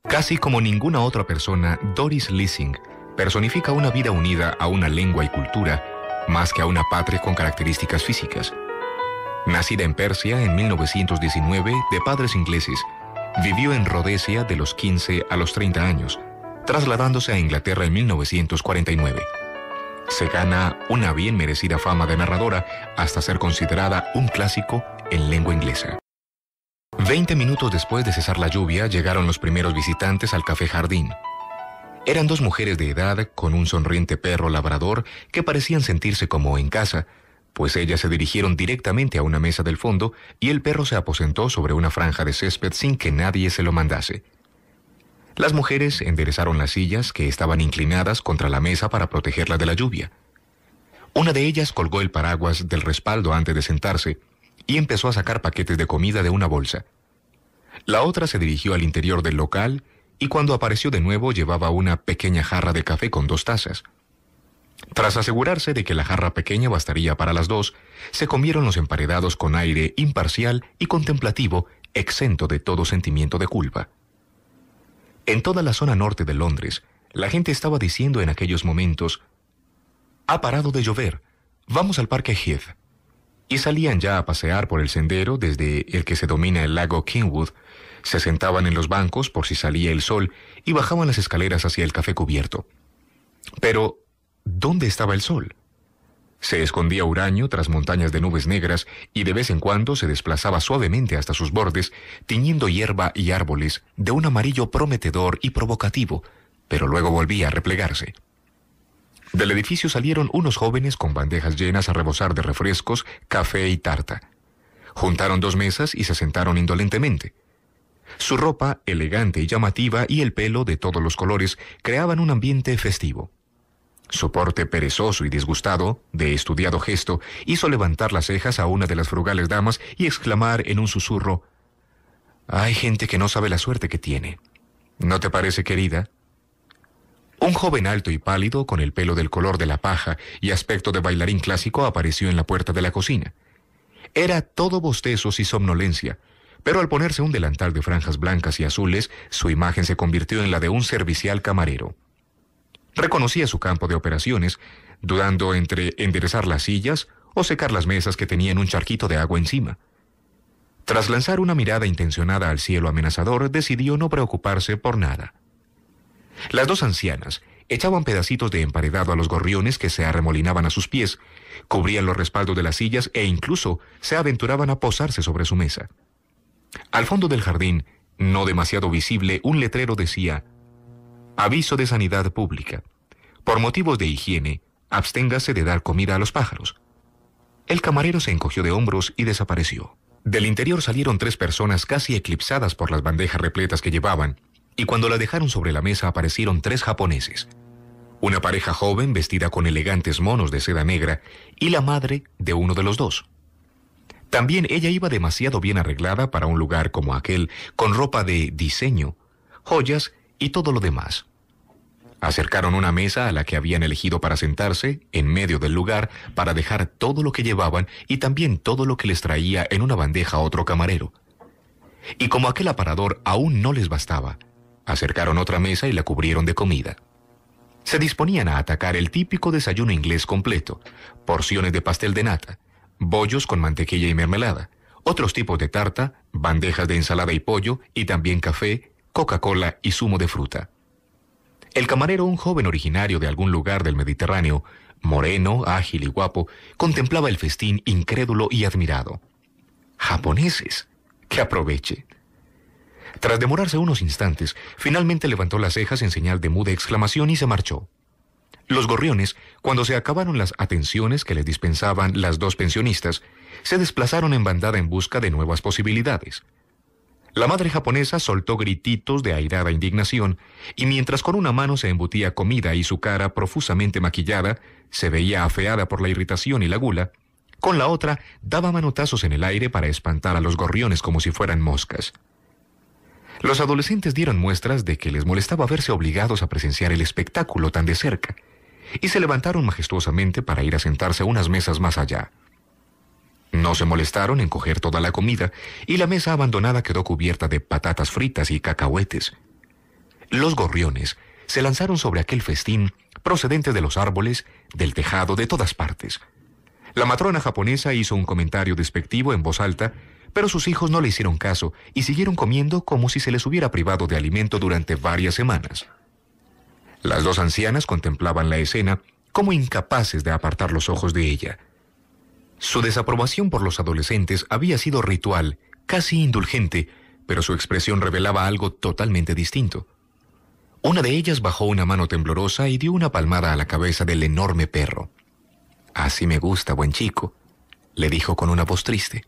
Casi como ninguna otra persona, Doris Lessing personifica una vida unida a una lengua y cultura, más que a una patria con características físicas. Nacida en Persia en 1919 de padres ingleses, vivió en Rodesia de los 15 a los 30 años, trasladándose a Inglaterra en 1949. Se gana una bien merecida fama de narradora hasta ser considerada un clásico en lengua inglesa. 20 minutos después de cesar la lluvia, llegaron los primeros visitantes al Café Jardín. Eran dos mujeres de edad con un sonriente perro labrador que parecían sentirse como en casa, pues ellas se dirigieron directamente a una mesa del fondo y el perro se aposentó sobre una franja de césped sin que nadie se lo mandase. Las mujeres enderezaron las sillas que estaban inclinadas contra la mesa para protegerlas de la lluvia. Una de ellas colgó el paraguas del respaldo antes de sentarse y empezó a sacar paquetes de comida de una bolsa. La otra se dirigió al interior del local y cuando apareció de nuevo llevaba una pequeña jarra de café con 2 tazas. Tras asegurarse de que la jarra pequeña bastaría para las dos, se comieron los emparedados con aire imparcial y contemplativo, exento de todo sentimiento de culpa. En toda la zona norte de Londres, la gente estaba diciendo en aquellos momentos: «Ha parado de llover, vamos al Parque Heath». Y salían ya a pasear por el sendero desde el que se domina el lago Kingwood, se sentaban en los bancos por si salía el sol y bajaban las escaleras hacia el café cubierto. Pero, ¿dónde estaba el sol? Se escondía huraño tras montañas de nubes negras y de vez en cuando se desplazaba suavemente hasta sus bordes, tiñendo hierba y árboles de un amarillo prometedor y provocativo, pero luego volvía a replegarse. Del edificio salieron unos jóvenes con bandejas llenas a rebosar de refrescos, café y tarta. Juntaron 2 mesas y se sentaron indolentemente. Su ropa, elegante y llamativa, y el pelo de todos los colores creaban un ambiente festivo. Su porte perezoso y disgustado, de estudiado gesto, hizo levantar las cejas a una de las frugales damas y exclamar en un susurro: «Hay gente que no sabe la suerte que tiene. ¿No te parece, querida?». Un joven alto y pálido, con el pelo del color de la paja y aspecto de bailarín clásico, apareció en la puerta de la cocina. Era todo bostezos y somnolencia, pero al ponerse un delantal de franjas blancas y azules, su imagen se convirtió en la de un servicial camarero. Reconocía su campo de operaciones, dudando entre enderezar las sillas o secar las mesas que tenían un charquito de agua encima. Tras lanzar una mirada intencionada al cielo amenazador, decidió no preocuparse por nada. Las 2 ancianas echaban pedacitos de emparedado a los gorriones que se arremolinaban a sus pies, cubrían los respaldos de las sillas e incluso se aventuraban a posarse sobre su mesa. Al fondo del jardín, no demasiado visible, un letrero decía: «Aviso de sanidad pública. Por motivos de higiene, absténgase de dar comida a los pájaros». El camarero se encogió de hombros y desapareció. Del interior salieron 3 personas casi eclipsadas por las bandejas repletas que llevaban, y cuando la dejaron sobre la mesa aparecieron 3 japoneses. Una pareja joven vestida con elegantes monos de seda negra y la madre de uno de los 2. También ella iba demasiado bien arreglada para un lugar como aquel, con ropa de diseño, joyas y todo lo demás. Acercaron una mesa a la que habían elegido para sentarse, en medio del lugar, para dejar todo lo que llevaban y también todo lo que les traía en una bandeja otro camarero. Y como aquel aparador aún no les bastaba, acercaron otra mesa y la cubrieron de comida. Se disponían a atacar el típico desayuno inglés completo: porciones de pastel de nata, bollos con mantequilla y mermelada, otros tipos de tarta, bandejas de ensalada y pollo, y también café, Coca-Cola y zumo de fruta. El camarero, un joven originario de algún lugar del Mediterráneo, moreno, ágil y guapo, contemplaba el festín incrédulo y admirado. «Japoneses, que aproveche». Tras demorarse unos instantes, finalmente levantó las cejas en señal de muda exclamación y se marchó. Los gorriones, cuando se acabaron las atenciones que les dispensaban las 2 pensionistas, se desplazaron en bandada en busca de nuevas posibilidades. La madre japonesa soltó grititos de airada indignación, y mientras con una mano se embutía comida y su cara profusamente maquillada se veía afeada por la irritación y la gula, con la otra daba manotazos en el aire para espantar a los gorriones como si fueran moscas. Los adolescentes dieron muestras de que les molestaba verse obligados a presenciar el espectáculo tan de cerca, y se levantaron majestuosamente para ir a sentarse a unas mesas más allá. No se molestaron en coger toda la comida, y la mesa abandonada quedó cubierta de patatas fritas y cacahuetes. Los gorriones se lanzaron sobre aquel festín procedente de los árboles, del tejado, de todas partes. La matrona japonesa hizo un comentario despectivo en voz alta, pero sus hijos no le hicieron caso y siguieron comiendo como si se les hubiera privado de alimento durante varias semanas. Las dos ancianas contemplaban la escena como incapaces de apartar los ojos de ella. Su desaprobación por los adolescentes había sido ritual, casi indulgente, pero su expresión revelaba algo totalmente distinto. Una de ellas bajó una mano temblorosa y dio una palmada a la cabeza del enorme perro. «Así me gusta, buen chico», le dijo con una voz triste.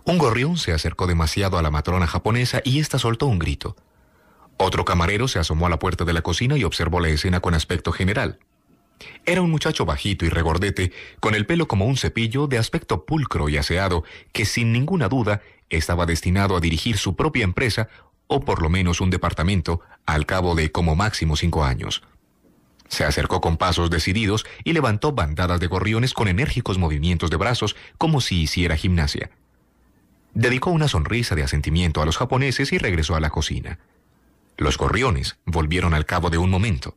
Un gorrión se acercó demasiado a la matrona japonesa y ésta soltó un grito. Otro camarero se asomó a la puerta de la cocina y observó la escena con aspecto general. Era un muchacho bajito y regordete, con el pelo como un cepillo, de aspecto pulcro y aseado, que sin ninguna duda estaba destinado a dirigir su propia empresa, o por lo menos un departamento, al cabo de como máximo 5 años. Se acercó con pasos decididos y levantó bandadas de gorriones con enérgicos movimientos de brazos, como si hiciera gimnasia. Dedicó una sonrisa de asentimiento a los japoneses y regresó a la cocina. Los gorriones volvieron al cabo de un momento.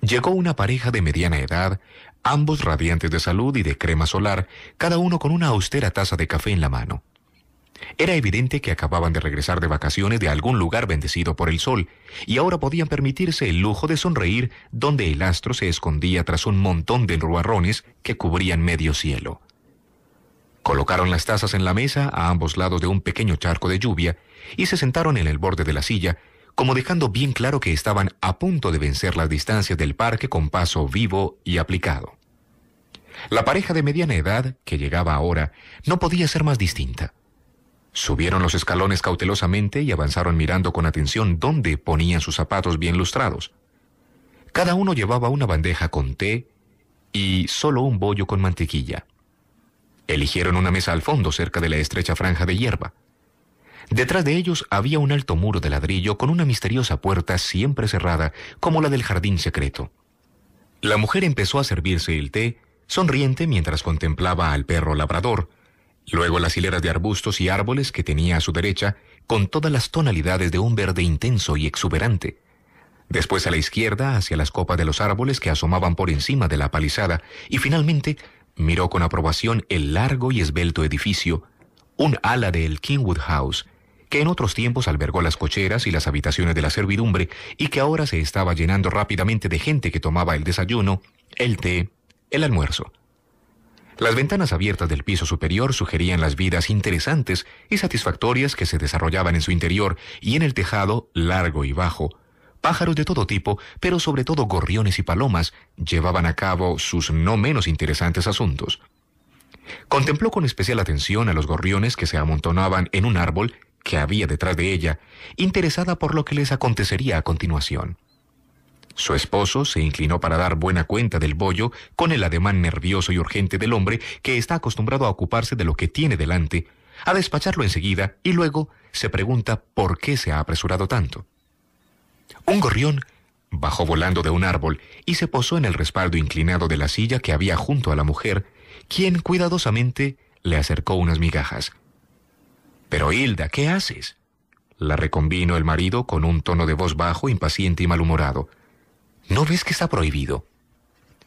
Llegó una pareja de mediana edad, ambos radiantes de salud y de crema solar, cada uno con una austera taza de café en la mano. Era evidente que acababan de regresar de vacaciones de algún lugar bendecido por el sol, y ahora podían permitirse el lujo de sonreír donde el astro se escondía tras un montón de nubarrones que cubrían medio cielo. Colocaron las tazas en la mesa a ambos lados de un pequeño charco de lluvia y se sentaron en el borde de la silla, como dejando bien claro que estaban a punto de vencer las distancias del parque con paso vivo y aplicado. La pareja de mediana edad, que llegaba ahora, no podía ser más distinta. Subieron los escalones cautelosamente y avanzaron mirando con atención dónde ponían sus zapatos bien lustrados. Cada uno llevaba una bandeja con té y solo un bollo con mantequilla. Eligieron una mesa al fondo cerca de la estrecha franja de hierba. Detrás de ellos había un alto muro de ladrillo con una misteriosa puerta siempre cerrada, como la del jardín secreto. La mujer empezó a servirse el té, sonriente mientras contemplaba al perro labrador, luego las hileras de arbustos y árboles que tenía a su derecha, con todas las tonalidades de un verde intenso y exuberante. Después a la izquierda, hacia las copas de los árboles que asomaban por encima de la palizada, y finalmente miró con aprobación el largo y esbelto edificio, un ala del Kingwood House, que en otros tiempos albergó las cocheras y las habitaciones de la servidumbre y que ahora se estaba llenando rápidamente de gente que tomaba el desayuno, el té, el almuerzo. Las ventanas abiertas del piso superior sugerían las vidas interesantes y satisfactorias que se desarrollaban en su interior, y en el tejado, largo y bajo, pájaros de todo tipo, pero sobre todo gorriones y palomas, llevaban a cabo sus no menos interesantes asuntos. Contempló con especial atención a los gorriones que se amontonaban en un árbol que había detrás de ella, interesada por lo que les acontecería a continuación. Su esposo se inclinó para dar buena cuenta del bollo con el ademán nervioso y urgente del hombre que está acostumbrado a ocuparse de lo que tiene delante, a despacharlo enseguida y luego se pregunta por qué se ha apresurado tanto. Un gorrión bajó volando de un árbol y se posó en el respaldo inclinado de la silla que había junto a la mujer, quien cuidadosamente le acercó unas migajas. «Pero Hilda, ¿qué haces?», la reconvino el marido con un tono de voz bajo, impaciente y malhumorado. «¿No ves que está prohibido?».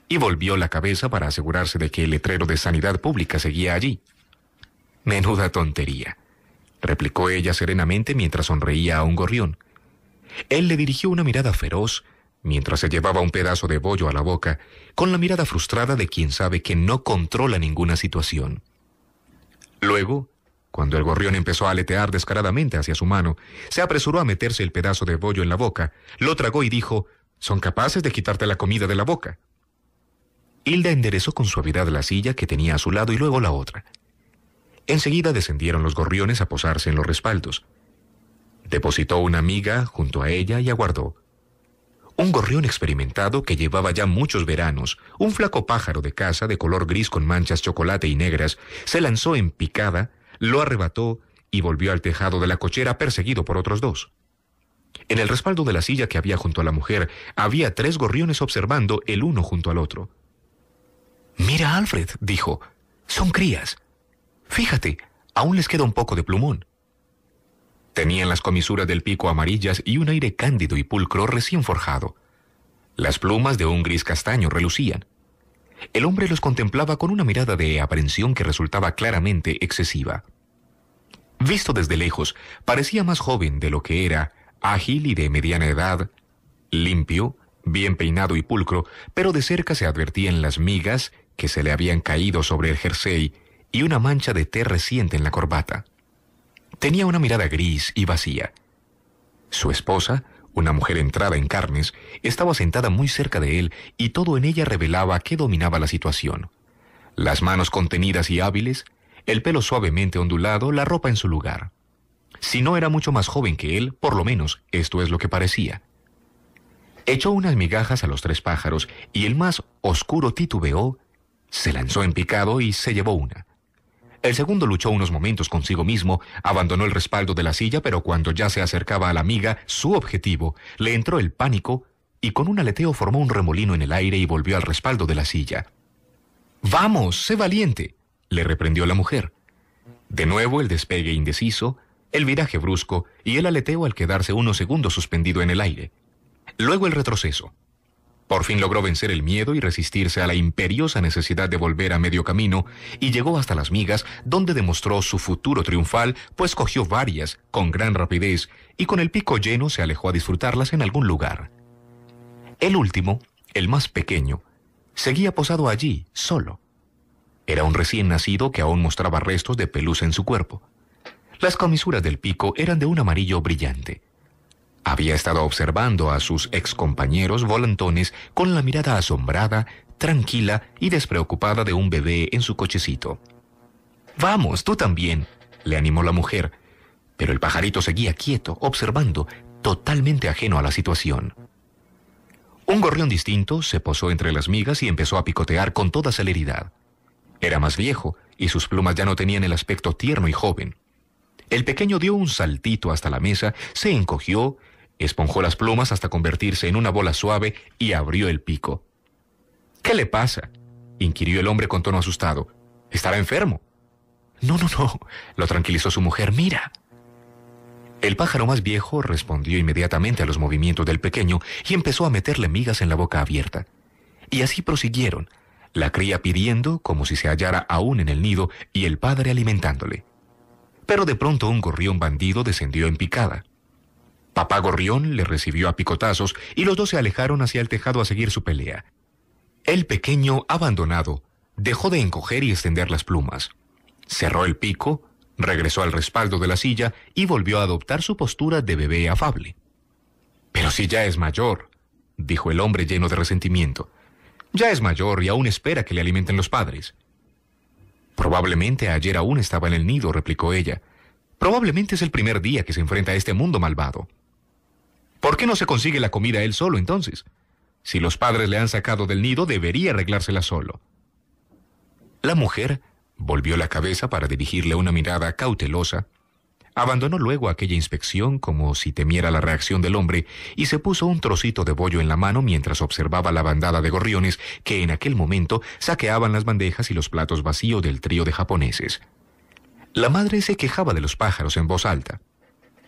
Y volvió la cabeza para asegurarse de que el letrero de sanidad pública seguía allí. «Menuda tontería», replicó ella serenamente mientras sonreía a un gorrión. Él le dirigió una mirada feroz mientras se llevaba un pedazo de bollo a la boca, con la mirada frustrada de quien sabe que no controla ninguna situación. Luego, cuando el gorrión empezó a aletear descaradamente hacia su mano, se apresuró a meterse el pedazo de bollo en la boca, lo tragó y dijo: «¿Son capaces de quitarte la comida de la boca?». Hilda enderezó con suavidad la silla que tenía a su lado y luego la otra. Enseguida descendieron los gorriones a posarse en los respaldos. Depositó una miga junto a ella y aguardó. Un gorrión experimentado que llevaba ya muchos veranos, un flaco pájaro de caza de color gris con manchas chocolate y negras, se lanzó en picada, lo arrebató y volvió al tejado de la cochera perseguido por otros 2. En el respaldo de la silla que había junto a la mujer había 3 gorriones observando el uno junto al otro. «Mira, Alfred», dijo, «son crías. Fíjate, aún les queda un poco de plumón». Tenían las comisuras del pico amarillas y un aire cándido y pulcro recién forjado. Las plumas de un gris castaño relucían. El hombre los contemplaba con una mirada de aprensión que resultaba claramente excesiva. Visto desde lejos, parecía más joven de lo que era, ágil y de mediana edad, limpio, bien peinado y pulcro, pero de cerca se advertían las migas que se le habían caído sobre el jersey y una mancha de té reciente en la corbata. Tenía una mirada gris y vacía. Su esposa, una mujer entrada en carnes, estaba sentada muy cerca de él y todo en ella revelaba que dominaba la situación. Las manos contenidas y hábiles, el pelo suavemente ondulado, la ropa en su lugar. Si no era mucho más joven que él, por lo menos esto es lo que parecía. Echó unas migajas a los 3 pájaros y el más oscuro titubeó, se lanzó en picado y se llevó una. El segundo luchó unos momentos consigo mismo, abandonó el respaldo de la silla, pero cuando ya se acercaba a la miga, su objetivo, le entró el pánico y con un aleteo formó un remolino en el aire y volvió al respaldo de la silla. «¡Vamos, sé valiente!», le reprendió la mujer. De nuevo el despegue indeciso, el viraje brusco y el aleteo al quedarse unos segundos suspendido en el aire. Luego el retroceso. Por fin logró vencer el miedo y resistirse a la imperiosa necesidad de volver a medio camino y llegó hasta las migas, donde demostró su futuro triunfal, pues cogió varias con gran rapidez y con el pico lleno se alejó a disfrutarlas en algún lugar. El último, el más pequeño, seguía posado allí, solo. Era un recién nacido que aún mostraba restos de pelusa en su cuerpo. Las comisuras del pico eran de un amarillo brillante. Había estado observando a sus excompañeros volantones con la mirada asombrada, tranquila y despreocupada de un bebé en su cochecito. «Vamos, tú también», le animó la mujer, pero el pajarito seguía quieto, observando, totalmente ajeno a la situación. Un gorrión distinto se posó entre las migas y empezó a picotear con toda celeridad. Era más viejo y sus plumas ya no tenían el aspecto tierno y joven. El pequeño dio un saltito hasta la mesa, se encogió, esponjó las plumas hasta convertirse en una bola suave y abrió el pico. «¿Qué le pasa?», inquirió el hombre con tono asustado. «¿Estará enfermo?». No, lo tranquilizó su mujer. «Mira». El pájaro más viejo respondió inmediatamente a los movimientos del pequeño y empezó a meterle migas en la boca abierta. Y así prosiguieron, la cría pidiendo como si se hallara aún en el nido y el padre alimentándole. Pero de pronto un gorrión bandido descendió en picada. Papá gorrión le recibió a picotazos y los dos se alejaron hacia el tejado a seguir su pelea. El pequeño, abandonado, dejó de encoger y extender las plumas. Cerró el pico, regresó al respaldo de la silla y volvió a adoptar su postura de bebé afable. «Pero si ya es mayor», dijo el hombre lleno de resentimiento. «Ya es mayor y aún espera que le alimenten los padres». «Probablemente ayer aún estaba en el nido», replicó ella. «Probablemente es el primer día que se enfrenta a este mundo malvado». «¿Por qué no se consigue la comida él solo, entonces? Si los padres le han sacado del nido, debería arreglársela solo». La mujer volvió la cabeza para dirigirle una mirada cautelosa, abandonó luego aquella inspección como si temiera la reacción del hombre y se puso un trocito de bollo en la mano mientras observaba la bandada de gorriones que en aquel momento saqueaban las bandejas y los platos vacíos del trío de japoneses. La madre se quejaba de los pájaros en voz alta.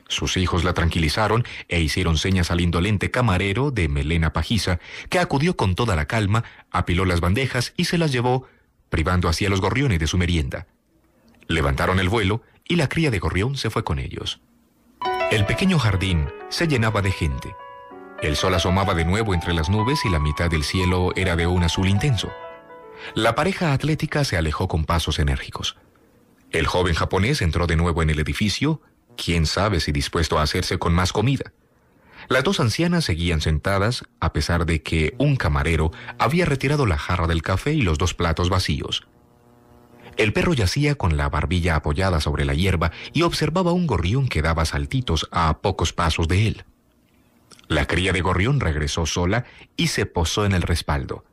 Sus hijos la tranquilizaron e hicieron señas al indolente camarero de melena pajiza, que acudió con toda la calma, apiló las bandejas y se las llevó, privando así a los gorriones de su merienda. Levantaron el vuelo y la cría de gorrión se fue con ellos. El pequeño jardín se llenaba de gente. El sol asomaba de nuevo entre las nubes y la mitad del cielo era de un azul intenso. La pareja atlética se alejó con pasos enérgicos. El joven japonés entró de nuevo en el edificio, quién sabe si dispuesto a hacerse con más comida. Las dos ancianas seguían sentadas, a pesar de que un camarero había retirado la jarra del café y los 2 platos vacíos. El perro yacía con la barbilla apoyada sobre la hierba y observaba un gorrión que daba saltitos a pocos pasos de él. La cría de gorrión regresó sola y se posó en el respaldo.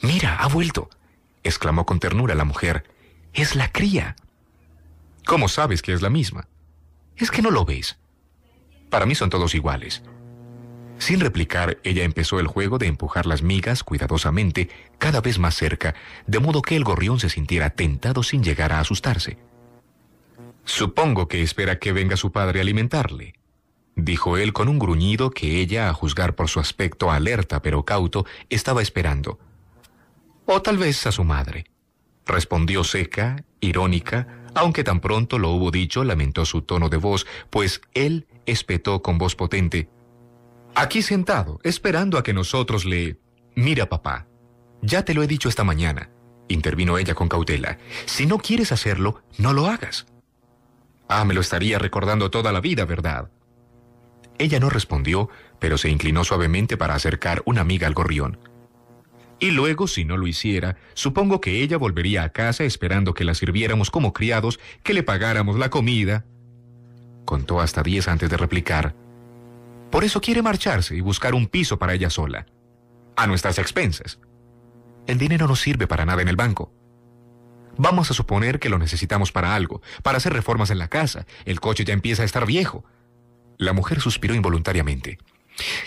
«Mira, ha vuelto», exclamó con ternura la mujer. «Es la cría». «¿Cómo sabes que es la misma?» «¿Es que no lo ves? Para mí son todos iguales». Sin replicar, ella empezó el juego de empujar las migas cuidadosamente, cada vez más cerca, de modo que el gorrión se sintiera tentado sin llegar a asustarse. Supongo que espera que venga su padre a alimentarle, dijo él con un gruñido que ella, a juzgar por su aspecto alerta pero cauto, estaba esperando. O tal vez a su madre, respondió seca, irónica, aunque tan pronto lo hubo dicho lamentó su tono de voz, pues él espetó con voz potente. Aquí sentado, esperando a que nosotros le... Mira, papá, ya te lo he dicho esta mañana, intervino ella con cautela. Si no quieres hacerlo, no lo hagas. Ah, me lo estaría recordando toda la vida, ¿verdad? Ella no respondió, pero se inclinó suavemente para acercar una miga al gorrión. Y luego, si no lo hiciera, supongo que ella volvería a casa esperando que la sirviéramos como criados, que le pagáramos la comida. Contó hasta 10 antes de replicar. Por eso quiere marcharse y buscar un piso para ella sola. A nuestras expensas. El dinero no sirve para nada en el banco. Vamos a suponer que lo necesitamos para algo, para hacer reformas en la casa. El coche ya empieza a estar viejo. La mujer suspiró involuntariamente.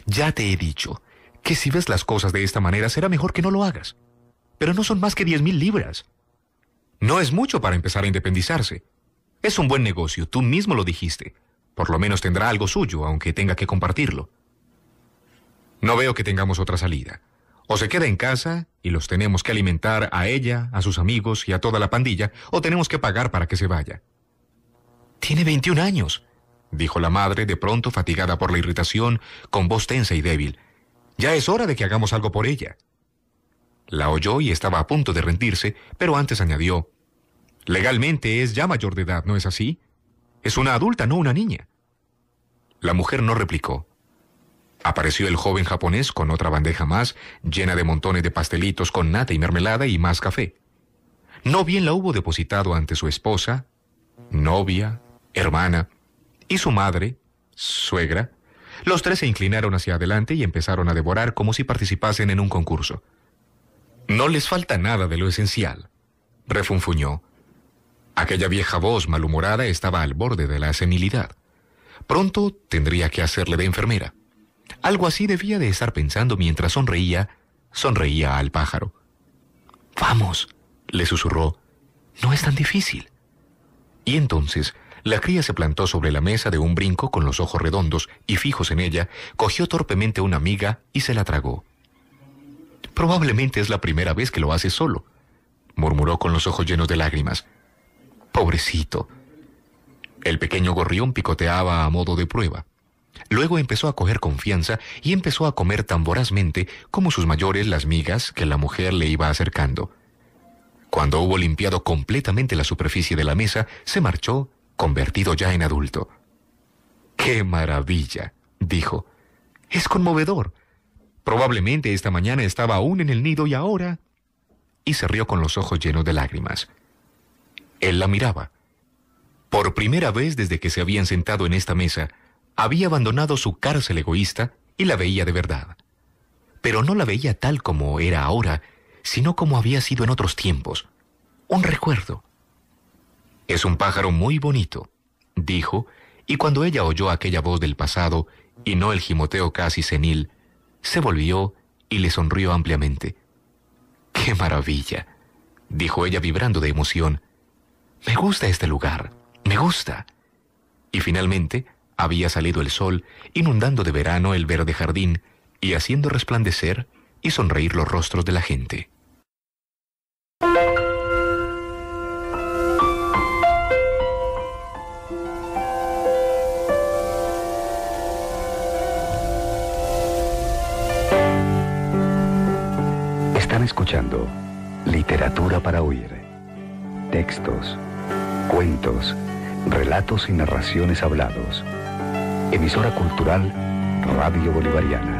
Ya te he dicho que si ves las cosas de esta manera será mejor que no lo hagas. Pero no son más que 10,000 libras. No es mucho para empezar a independizarse. Es un buen negocio, tú mismo lo dijiste. Por lo menos tendrá algo suyo, aunque tenga que compartirlo. No veo que tengamos otra salida. O se queda en casa y los tenemos que alimentar a ella, a sus amigos y a toda la pandilla, o tenemos que pagar para que se vaya. Tiene 21 años, dijo la madre, de pronto fatigada por la irritación, con voz tensa y débil. Ya es hora de que hagamos algo por ella. La oyó y estaba a punto de rendirse, pero antes añadió. Legalmente es ya mayor de edad, ¿no es así? Es una adulta, no una niña. La mujer no replicó. Apareció el joven japonés con otra bandeja más, llena de montones de pastelitos con nata y mermelada y más café. No bien la hubo depositado ante su esposa, novia, hermana y su madre, suegra. Los tres se inclinaron hacia adelante y empezaron a devorar como si participasen en un concurso. No les falta nada de lo esencial, refunfuñó. Aquella vieja voz malhumorada estaba al borde de la senilidad. Pronto tendría que hacerle de enfermera. Algo así debía de estar pensando mientras sonreía al pájaro. Vamos, le susurró, no es tan difícil. Y entonces la cría se plantó sobre la mesa de un brinco con los ojos redondos y fijos en ella, cogió torpemente una miga y se la tragó. Probablemente es la primera vez que lo hace solo, murmuró con los ojos llenos de lágrimas. Pobrecito. El pequeño gorrión picoteaba a modo de prueba. Luego empezó a coger confianza y empezó a comer tan vorazmente como sus mayores las migas que la mujer le iba acercando. Cuando hubo limpiado completamente la superficie de la mesa, se marchó, convertido ya en adulto. ¡Qué maravilla!, dijo. Es conmovedor. Probablemente esta mañana estaba aún en el nido y ahora... Y se rió con los ojos llenos de lágrimas. Él la miraba. Por primera vez desde que se habían sentado en esta mesa, había abandonado su cárcel egoísta y la veía de verdad. Pero no la veía tal como era ahora, sino como había sido en otros tiempos. Un recuerdo. Es un pájaro muy bonito, dijo, y cuando ella oyó aquella voz del pasado, y no el gimoteo casi senil, se volvió y le sonrió ampliamente. ¡Qué maravilla!, dijo ella vibrando de emoción. Me gusta este lugar, me gusta. Y finalmente había salido el sol, inundando de verano el verde jardín y haciendo resplandecer y sonreír los rostros de la gente. Están escuchando Literatura para Oír. Textos, cuentos, relatos y narraciones hablados. Emisora cultural Radio Bolivariana.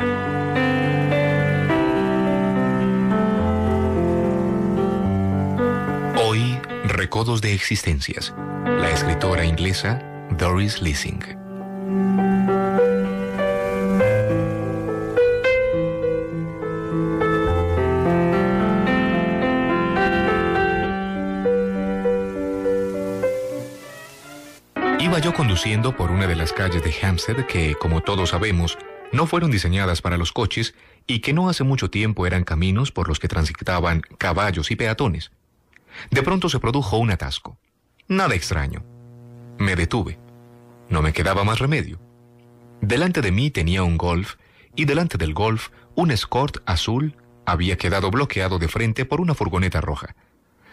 Hoy, Recodos de Existencias. La escritora inglesa Doris Lessing. Iba yo conduciendo por una de las calles de Hampstead que, como todos sabemos, no fueron diseñadas para los coches y que no hace mucho tiempo eran caminos por los que transitaban caballos y peatones. De pronto se produjo un atasco. Nada extraño. Me detuve. No me quedaba más remedio. Delante de mí tenía un Golf, y delante del Golf, un Escort azul había quedado bloqueado de frente por una furgoneta roja.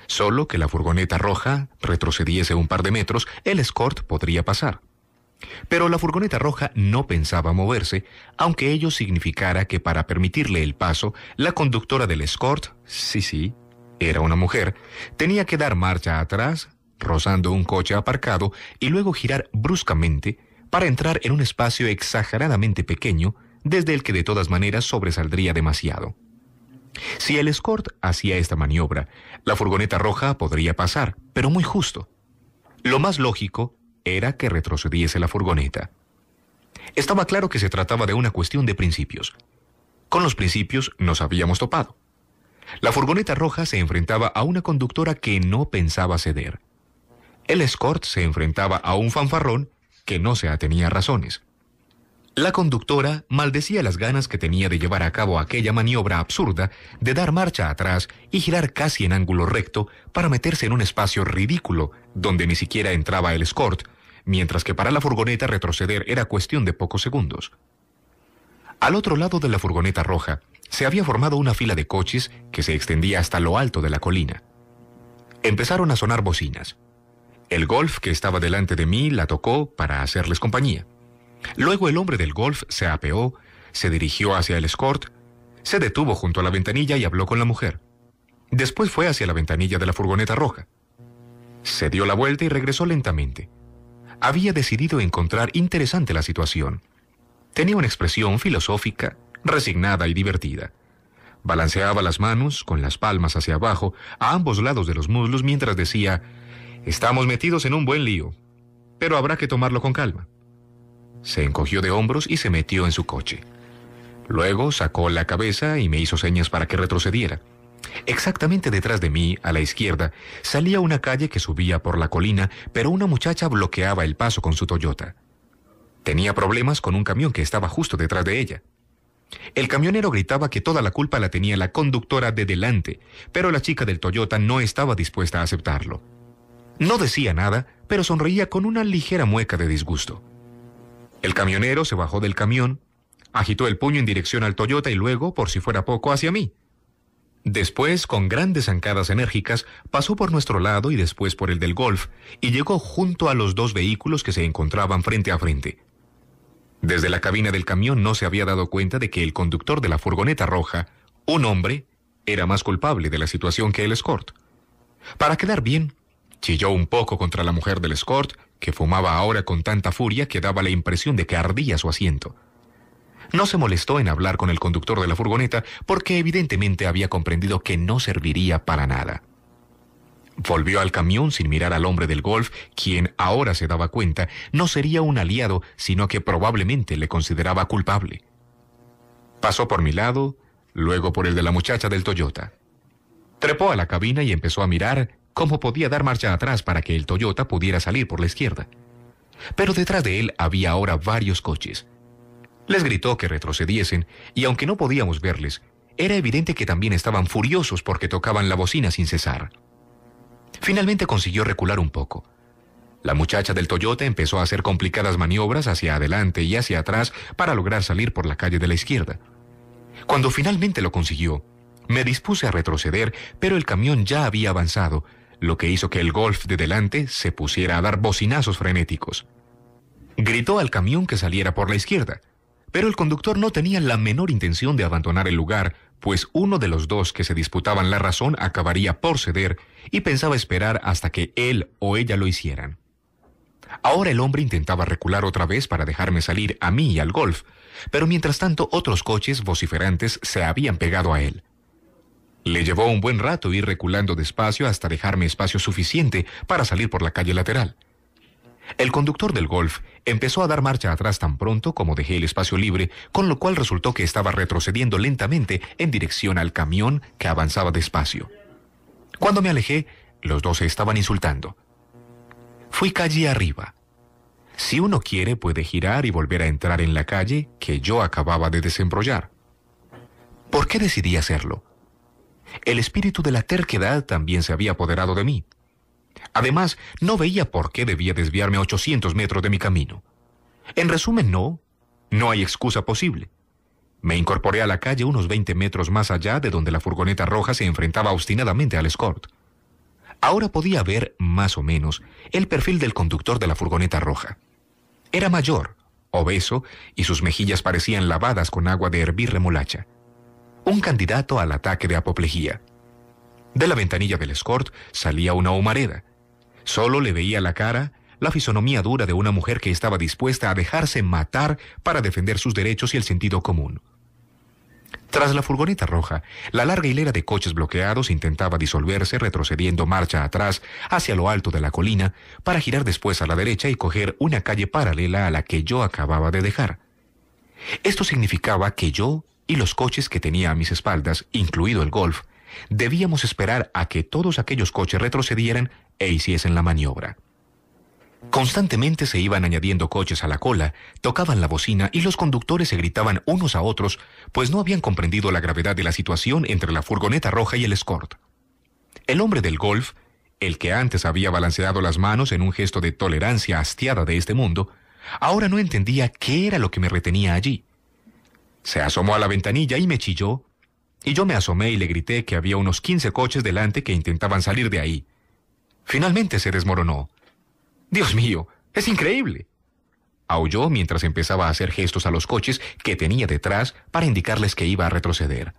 Solo que la furgoneta roja retrocediese un par de metros, el Escort podría pasar. Pero la furgoneta roja no pensaba moverse, aunque ello significara que para permitirle el paso, la conductora del Escort, sí, era una mujer, tenía que dar marcha atrás, rozando un coche aparcado, y luego girar bruscamente para entrar en un espacio exageradamente pequeño, desde el que de todas maneras sobresaldría demasiado. Si el Escort hacía esta maniobra, la furgoneta roja podría pasar, pero muy justo. Lo más lógico era que retrocediese la furgoneta. Estaba claro que se trataba de una cuestión de principios. Con los principios nos habíamos topado. La furgoneta roja se enfrentaba a una conductora que no pensaba ceder. El Escort se enfrentaba a un fanfarrón que no se atenía a razones. La conductora maldecía las ganas que tenía de llevar a cabo aquella maniobra absurda de dar marcha atrás y girar casi en ángulo recto para meterse en un espacio ridículo donde ni siquiera entraba el Escort, mientras que para la furgoneta retroceder era cuestión de pocos segundos. Al otro lado de la furgoneta roja se había formado una fila de coches que se extendía hasta lo alto de la colina. Empezaron a sonar bocinas. El Golf que estaba delante de mí la tocó para hacerles compañía. Luego el hombre del Golf se apeó, se dirigió hacia el Escort, se detuvo junto a la ventanilla y habló con la mujer. Después fue hacia la ventanilla de la furgoneta roja. Se dio la vuelta y regresó lentamente. Había decidido encontrar interesante la situación. Tenía una expresión filosófica, resignada y divertida. Balanceaba las manos, con las palmas hacia abajo, a ambos lados de los muslos, mientras decía: «Estamos metidos en un buen lío, pero habrá que tomarlo con calma». Se encogió de hombros y se metió en su coche. Luego sacó la cabeza y me hizo señas para que retrocediera. Exactamente detrás de mí, a la izquierda, salía una calle que subía por la colina, pero una muchacha bloqueaba el paso con su Toyota. Tenía problemas con un camión que estaba justo detrás de ella. El camionero gritaba que toda la culpa la tenía la conductora de delante, pero la chica del Toyota no estaba dispuesta a aceptarlo. No decía nada, pero sonreía con una ligera mueca de disgusto. El camionero se bajó del camión, agitó el puño en dirección al Toyota y luego, por si fuera poco, hacia mí. Después, con grandes zancadas enérgicas, pasó por nuestro lado y después por el del Golf, y llegó junto a los dos vehículos que se encontraban frente a frente. Desde la cabina del camión no se había dado cuenta de que el conductor de la furgoneta roja, un hombre, era más culpable de la situación que el Escort. Para quedar bien, chilló un poco contra la mujer del Escort, que fumaba ahora con tanta furia que daba la impresión de que ardía su asiento. No se molestó en hablar con el conductor de la furgoneta porque evidentemente había comprendido que no serviría para nada. Volvió al camión sin mirar al hombre del Golf, quien ahora se daba cuenta no sería un aliado, sino que probablemente le consideraba culpable. Pasó por mi lado, luego por el de la muchacha del Toyota. Trepó a la cabina y empezó a mirar cómo podía dar marcha atrás para que el Toyota pudiera salir por la izquierda. Pero detrás de él había ahora varios coches. Les gritó que retrocediesen, y aunque no podíamos verles, era evidente que también estaban furiosos porque tocaban la bocina sin cesar. Finalmente consiguió recular un poco. La muchacha del Toyota empezó a hacer complicadas maniobras hacia adelante y hacia atrás para lograr salir por la calle de la izquierda. Cuando finalmente lo consiguió, me dispuse a retroceder, pero el camión ya había avanzado, lo que hizo que el Golf de delante se pusiera a dar bocinazos frenéticos. Gritó al camión que saliera por la izquierda, pero el conductor no tenía la menor intención de abandonar el lugar, pues uno de los dos que se disputaban la razón acabaría por ceder y pensaba esperar hasta que él o ella lo hicieran. Ahora el hombre intentaba recular otra vez para dejarme salir a mí y al Golf, pero mientras tanto otros coches vociferantes se habían pegado a él. Le llevó un buen rato ir reculando despacio hasta dejarme espacio suficiente para salir por la calle lateral. El conductor del Golf empezó a dar marcha atrás tan pronto como dejé el espacio libre, con lo cual resultó que estaba retrocediendo lentamente en dirección al camión que avanzaba despacio. Cuando me alejé, los dos se estaban insultando. Fui calle arriba. Si uno quiere, puede girar y volver a entrar en la calle que yo acababa de desembrollar. ¿Por qué decidí hacerlo? El espíritu de la terquedad también se había apoderado de mí. Además, no veía por qué debía desviarme 800 metros de mi camino. En resumen, no hay excusa posible. Me incorporé a la calle unos 20 metros más allá de donde la furgoneta roja se enfrentaba obstinadamente al Escort. Ahora podía ver, más o menos, el perfil del conductor de la furgoneta roja. Era mayor, obeso, y sus mejillas parecían lavadas con agua de hervir remolacha. Un candidato al ataque de apoplejía. De la ventanilla del Escort salía una humareda. Solo le veía la cara, la fisonomía dura de una mujer que estaba dispuesta a dejarse matar para defender sus derechos y el sentido común. Tras la furgoneta roja, la larga hilera de coches bloqueados intentaba disolverse retrocediendo marcha atrás hacia lo alto de la colina para girar después a la derecha y coger una calle paralela a la que yo acababa de dejar. Esto significaba que yo y los coches que tenía a mis espaldas, incluido el Golf, debíamos esperar a que todos aquellos coches retrocedieran e hiciesen la maniobra. Constantemente se iban añadiendo coches a la cola, tocaban la bocina y los conductores se gritaban unos a otros, pues no habían comprendido la gravedad de la situación entre la furgoneta roja y el Escort. El hombre del Golf, el que antes había balanceado las manos en un gesto de tolerancia hastiada de este mundo, ahora no entendía qué era lo que me retenía allí. Se asomó a la ventanilla y me chilló, y yo me asomé y le grité que había unos 15 coches delante que intentaban salir de ahí. Finalmente se desmoronó. ¡Dios mío! ¡Es increíble! Aulló mientras empezaba a hacer gestos a los coches que tenía detrás para indicarles que iba a retroceder.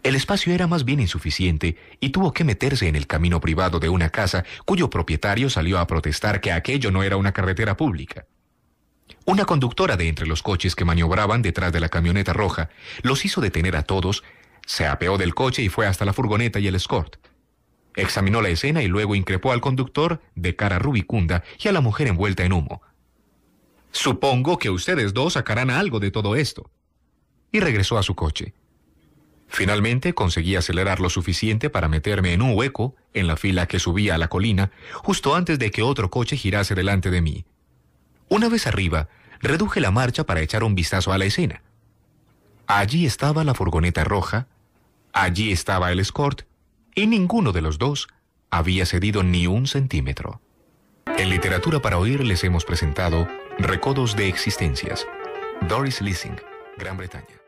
El espacio era más bien insuficiente y tuvo que meterse en el camino privado de una casa cuyo propietario salió a protestar que aquello no era una carretera pública. Una conductora de entre los coches que maniobraban detrás de la camioneta roja los hizo detener a todos, se apeó del coche y fue hasta la furgoneta y el Escort. Examinó la escena y luego increpó al conductor de cara rubicunda y a la mujer envuelta en humo. «Supongo que ustedes dos sacarán algo de todo esto». Y regresó a su coche. Finalmente conseguí acelerar lo suficiente para meterme en un hueco en la fila que subía a la colina, justo antes de que otro coche girase delante de mí. Una vez arriba, reduje la marcha para echar un vistazo a la escena. Allí estaba la furgoneta roja, allí estaba el Escort, y ninguno de los dos había cedido ni un centímetro. En Literatura para Oír les hemos presentado Recodos de Existencias. Doris Lessing, Gran Bretaña.